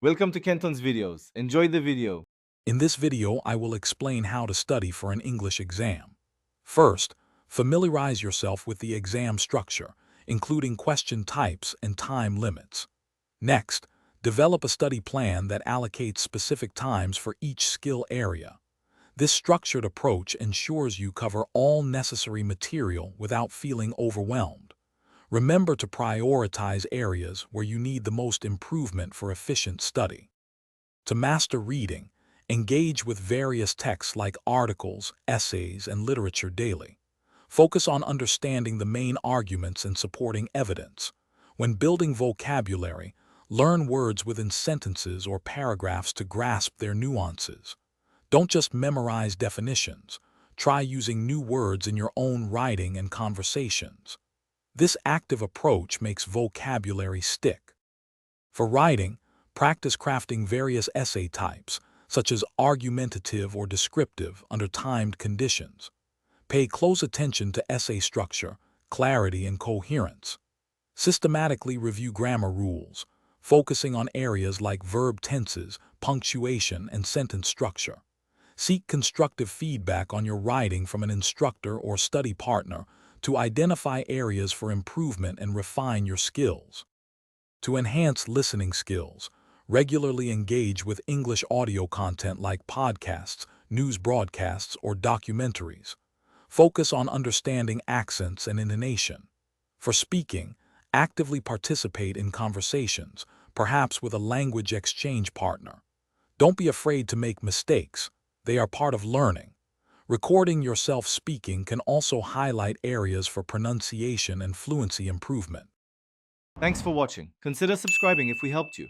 Welcome to Kenton's videos. Enjoy the video. In this video, I will explain how to study for an English exam. First, familiarize yourself with the exam structure, including question types and time limits. Next, develop a study plan that allocates specific times for each skill area. This structured approach ensures you cover all necessary material without feeling overwhelmed. Remember to prioritize areas where you need the most improvement for efficient study. To master reading, engage with various texts like articles, essays, and literature daily. Focus on understanding the main arguments and supporting evidence. When building vocabulary, learn words within sentences or paragraphs to grasp their nuances. Don't just memorize definitions. Try using new words in your own writing and conversations. This active approach makes vocabulary stick. For writing, practice crafting various essay types, such as argumentative or descriptive, under timed conditions. Pay close attention to essay structure, clarity, and coherence. Systematically review grammar rules, focusing on areas like verb tenses, punctuation, and sentence structure. Seek constructive feedback on your writing from an instructor or study partner to identify areas for improvement and refine your skills. To enhance listening skills, regularly engage with English audio content like podcasts, news broadcasts, or documentaries. Focus on understanding accents and intonation. For speaking, actively participate in conversations, perhaps with a language exchange partner. Don't be afraid to make mistakes. They are part of learning. Recording yourself speaking can also highlight areas for pronunciation and fluency improvement. Thanks for watching. Consider subscribing if we helped you.